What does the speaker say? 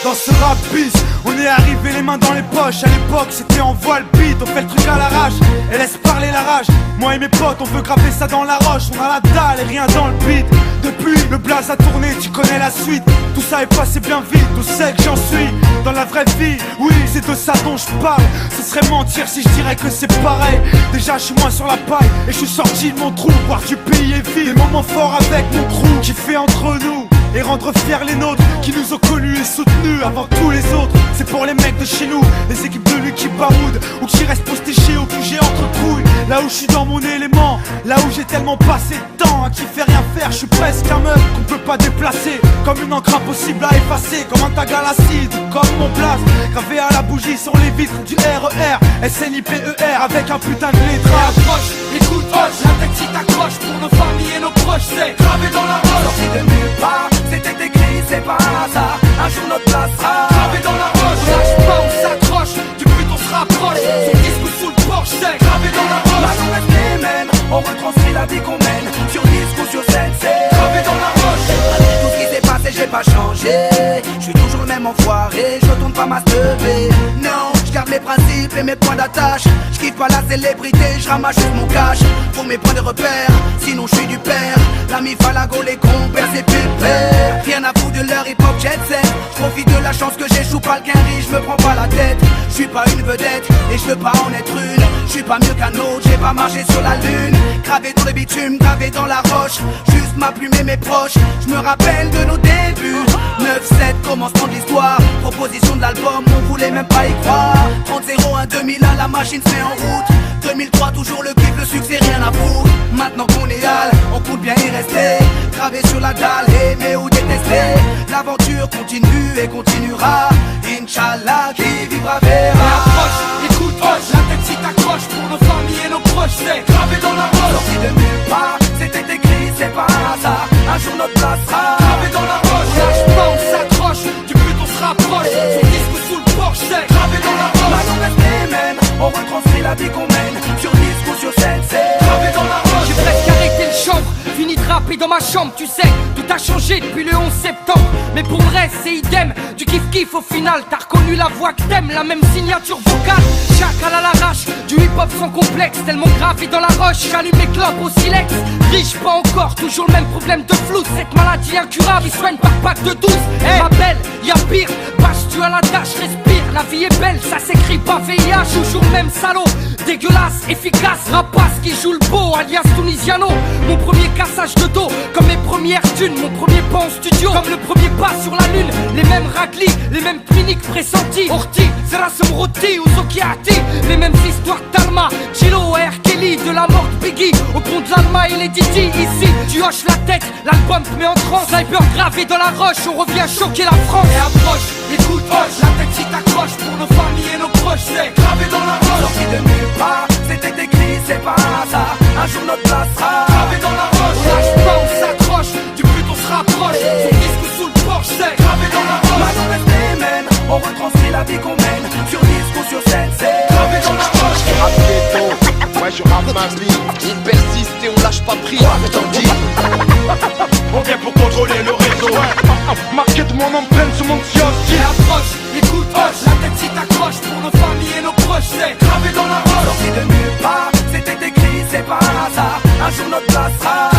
Dans ce rap bis, on est arrivé les mains dans les poches. À l'époque c'était en voile beat, on fait le truc à l'arrache et laisse parler la rage. Moi et mes potes on veut graver ça dans la roche. On a la dalle et rien dans le beat. Depuis le blaze a tourné, tu connais la suite. Tout ça est passé bien vite, d'où c'est que j'en suis. Dans la vraie vie, oui c'est de ça dont je parle. Ce serait mentir si je dirais que c'est pareil. Déjà je suis moins sur la paille et je suis sorti de mon trou. Voir du pays et vivre des moments forts avec mon crew qui fait entre nous et rendre fiers les nôtres qui nous ont connus et soutenus avant tous les autres. C'est pour les mecs de chez nous, les équipes de Lucky Baroud ou qui restent postichés au QG entre couilles. Là où je suis dans mon élément, là où j'ai tellement passé de temps à qui fait rien faire. Je suis presque un meuf qu'on peut pas déplacer, comme une encre impossible à effacer, comme un tag à l'acide, comme mon place gravé à la bougie sur les vitres du RER SNIPER avec un putain de lettrage. Approche, écoute, hoche, la tête si t'accroche pour nos familles et nos proches, c'est gravé dans la roche. Sorti de nulle part, c'était écrit, c'est pas un hasard. Un jour notre place sera gravé dans la roche. Lâche pas, on s'accroche, du but on se rapproche. Son disque sous le porche, c'est gravé dans la roche. Maintenant reste les mêmes, on retranscrit la vie qu'on mène. Sur disque ou sur scène, c'est gravé dans la roche. tout ce qui s'est passé, j'ai pas changé. Je suis toujours le même enfoiré, je retourne pas ma stevée. Non, je garde mes principes et mes points d'attache. Je kiffe pas la célébrité, je ramasse juste mon cash. Pour mes points de repère, sinon je suis du père. L'ami Falago, les compères, c'est pépère. Rien à foutre de leur hip-hop jet set. Je profite de la chance que j'échoue pas le quinri, je me prends pas la tête. Je suis pas une vedette et je veux pas en être une. Je suis pas mieux qu'un autre, j'ai pas marché sur la lune. Gravé dans le bitume, gravé dans la roche. Juste ma plume et mes proches, je me rappelle de nos débuts. 9-7, commencement de l'histoire. Proposition de l'album, on voulait même pas y croire. 30-01, 2001, la machine se met en route. 2003, toujours le kiff, le succès, rien à foutre. Maintenant qu'on est hal, on compte bien y rester. Gravé sur la dalle, aimer ou détester. L'aventure continue et continuera. Inch'Allah, qui vivra verra. Approche, écoute, hoche, la tête si t'accroche pour nos familles et nos proches, c'est gravé dans la roche. Sorti de nulle part, c'était écrit, c'est pas un hasard. Un jour notre place sera gravé dans la roche. Lâche pas, on s'accroche, du but on se rapproche. Son disque sous le porche, c'est gravé dans la roche. Maintenant reste les mêmes, on retranscrit la vie qu'on mène. Sur disque ou sur scène, c'est gravé dans la roche. J'ai presque arrêté le chanvre, fini de rapper dans ma chambre, tu sais. Tout a changé depuis le 11 septembre. Mais pour le reste, c'est idem. Du kiff-kiff au final, t'as reconnu la voix que t'aimes, la même signature vocale. Chacal à l'arrache, du hip-hop sans complexe. Tellement gravé dans la roche, j'allume mes clopes au silex. Riche pas encore, toujours le même problème de flou. Cette maladie incurable, il soigne par pack de 12. Ma belle, y'a pire, bâche-tu à la tâche, respire. La vie est belle, ça s'écrit pas VIH. Toujours même salaud, dégueulasse, efficace. Rapace qui joue le beau, alias Tunisiano. Mon premier cassage de dos, comme mes premières thunes. Mon premier pas en studio, comme le premier pas sur la lune. Les mêmes raclis, les mêmes cliniques pressenties. Orti, Zerasem Roti ou Zokiati. Les mêmes histoires d'Alma, Chilo et R. Kelly. De la mort de Biggie, au pont de l'Alma et les Didi. Ici, tu hoches la tête, l'album te met en transe. Sniper gravé dans la roche, on revient choquer la France. Et approche, écoute, hoche, la tête si t'accroche pour nos familles et nos proches, c'est gravé dans la roche. sorti de nulle part, c'était écrit, c'est pas un hasard. Un jour notre place sera gravé dans la roche. Lâche pas, on s'accroche, du but on se rapproche. Son disque sous le porche, c'est gravé dans la roche. Maintenant reste les mêmes, on retranscrit la vie qu'on mène. Sur disque ou sur scène, c'est gravé dans la roche. Rappe ghetto, ouais je rappe ma vie. On persiste et on lâche pas prise, je t'en dis. On vient pour contrôler le réseau, marqué de mon empreinte sur mon Et approche, écoute, hoche, la tête si t'accroche pour nos familles et nos proches, c'est gravé dans la roche. sorti de nulle part, c'était écrit, c'est pas un hasard. Un jour notre place sera